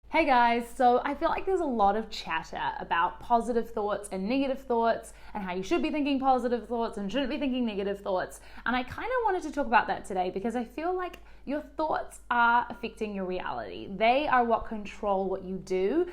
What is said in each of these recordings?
Hey guys, so I feel like there's a lot of chatter about positive thoughts and negative thoughts and how you should be thinking positive thoughts and shouldn't be thinking negative thoughts. And I kind of wanted to talk about that today because I feel like your thoughts are affecting your reality. They are what control what you do,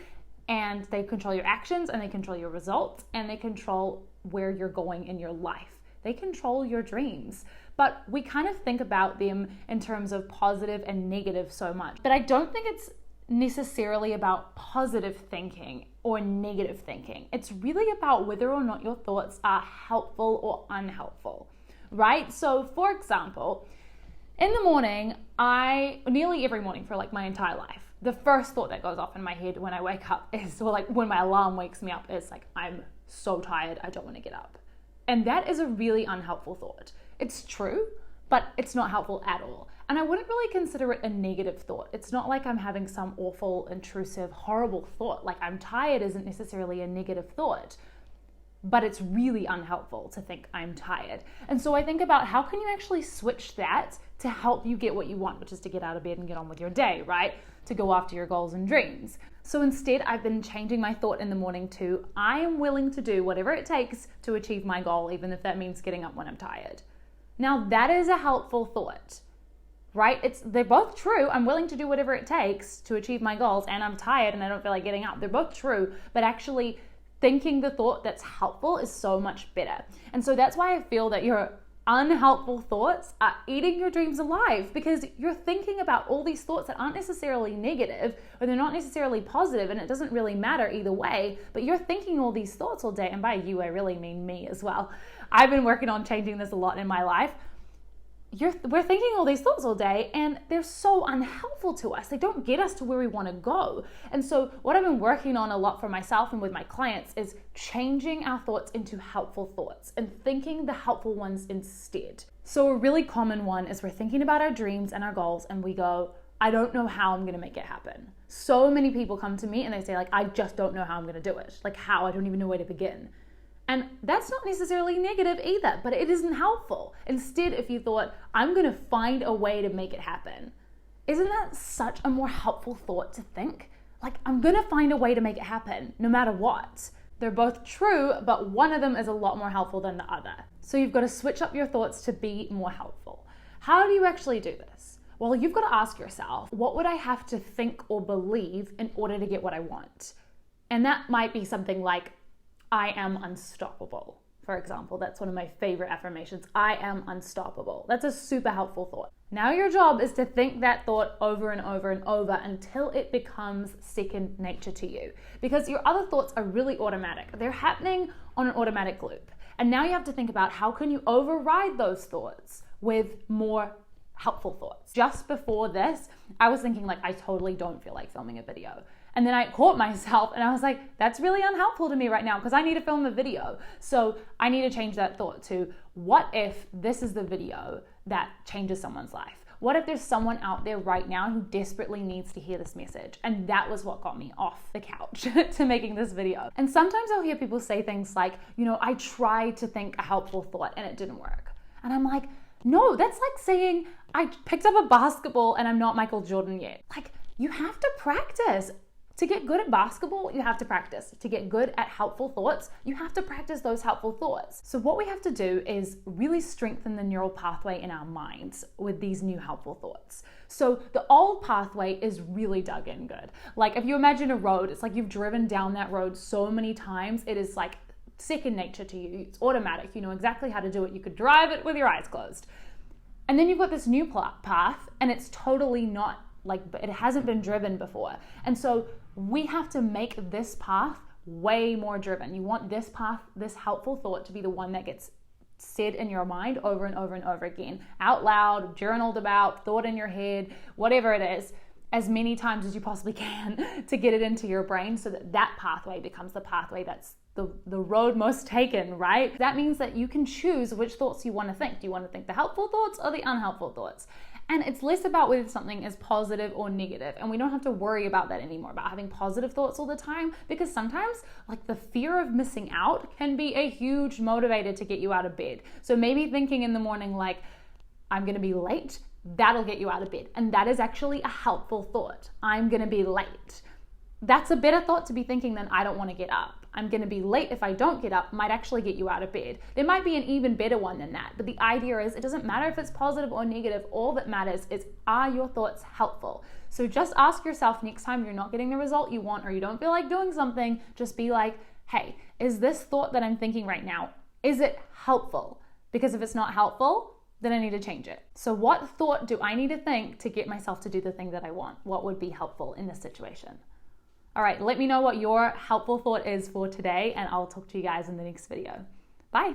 and they control your actions, and they control your results, and they control where you're going in your life. They control your dreams. But we kind of think about them in terms of positive and negative so much. But I don't think it's necessarily about positive thinking or negative thinking. It's really about whether or not your thoughts are helpful or unhelpful, right? So for example, in the morning, nearly every morning for like my entire life, the first thought that goes off in my head when I wake up is, or like when my alarm wakes me up, is like, I'm so tired, I don't want to get up. And that is a really unhelpful thought. It's true, but it's not helpful at all. And I wouldn't really consider it a negative thought. It's not like I'm having some awful, intrusive, horrible thought. Like I'm tired isn't necessarily a negative thought, but it's really unhelpful to think I'm tired. And so I think about how can you actually switch that to help you get what you want, which is to get out of bed and get on with your day, right? To go after your goals and dreams. So instead, I've been changing my thought in the morning to, I am willing to do whatever it takes to achieve my goal, even if that means getting up when I'm tired. Now that is a helpful thought, right? They're both true. I'm willing to do whatever it takes to achieve my goals, and I'm tired and I don't feel like getting up. They're both true, but actually thinking the thought that's helpful is so much better. And so that's why I feel that your unhelpful thoughts are eating your dreams alive, because you're thinking about all these thoughts that aren't necessarily negative, or they're not necessarily positive, and it doesn't really matter either way, but you're thinking all these thoughts all day. And by you, I really mean me as well. I've been working on changing this a lot in my life. We're thinking all these thoughts all day, and they're so unhelpful to us. They don't get us to where we want to go. And so what I've been working on a lot for myself and with my clients is changing our thoughts into helpful thoughts and thinking the helpful ones instead. So a really common one is we're thinking about our dreams and our goals, and we go, I don't know how I'm going to make it happen. So many people come to me and they say, like, I just don't know how I'm going to do it. Like, how? I don't even know where to begin. And that's not necessarily negative either, but it isn't helpful. Instead, if you thought, I'm going to find a way to make it happen, isn't that such a more helpful thought to think? Like, I'm going to find a way to make it happen, no matter what. They're both true, but one of them is a lot more helpful than the other. So you've got to switch up your thoughts to be more helpful. How do you actually do this? Well, you've got to ask yourself, what would I have to think or believe in order to get what I want? And that might be something like, I am unstoppable. For example, that's one of my favorite affirmations. I am unstoppable. That's a super helpful thought. Now your job is to think that thought over and over and over until it becomes second nature to you. Because your other thoughts are really automatic. They're happening on an automatic loop. And now you have to think about how can you override those thoughts with more helpful thoughts. Just before this, I was thinking like, I totally don't feel like filming a video. And then I caught myself and I was like, that's really unhelpful to me right now because I need to film a video. So I need to change that thought to, what if this is the video that changes someone's life? What if there's someone out there right now who desperately needs to hear this message? And that was what got me off the couch to making this video. And sometimes I'll hear people say things like, I tried to think a helpful thought and it didn't work. And I'm like, no, that's like saying I picked up a basketball and I'm not Michael Jordan yet. Like, you have to practice. To get good at basketball, you have to practice. To get good at helpful thoughts, you have to practice those helpful thoughts. So what we have to do is really strengthen the neural pathway in our minds with these new helpful thoughts. So the old pathway is really dug in good. Like if you imagine a road, it's like you've driven down that road so many times, it is like second nature to you. It's automatic. You know exactly how to do it. You could drive it with your eyes closed. And then you've got this new path and it's totally not it hasn't been driven before. And so we have to make this path way more driven. You want this path, this helpful thought to be the one that gets said in your mind over and over and over again, out loud, journaled about, thought in your head, whatever it is, as many times as you possibly can to get it into your brain so that that pathway becomes the pathway that's the road most taken, right? That means that you can choose which thoughts you want to think. Do you want to think the helpful thoughts or the unhelpful thoughts? And it's less about whether something is positive or negative. And we don't have to worry about that anymore, about having positive thoughts all the time, because sometimes like the fear of missing out can be a huge motivator to get you out of bed. So maybe thinking in the morning like, I'm going to be late, that'll get you out of bed. And that is actually a helpful thought. I'm going to be late. that's a better thought to be thinking than I don't want to get up. I'm going to be late if I don't get up might actually get you out of bed. There might be an even better one than that, but the idea is it doesn't matter if it's positive or negative. All that matters is, are your thoughts helpful? So just ask yourself next time you're not getting the result you want or you don't feel like doing something, just be like, hey, is this thought that I'm thinking right now, is it helpful? Because if it's not helpful, then I need to change it. So what thought do I need to think to get myself to do the thing that I want? What would be helpful in this situation? All right, let me know what your helpful thought is for today, and I'll talk to you guys in the next video. Bye.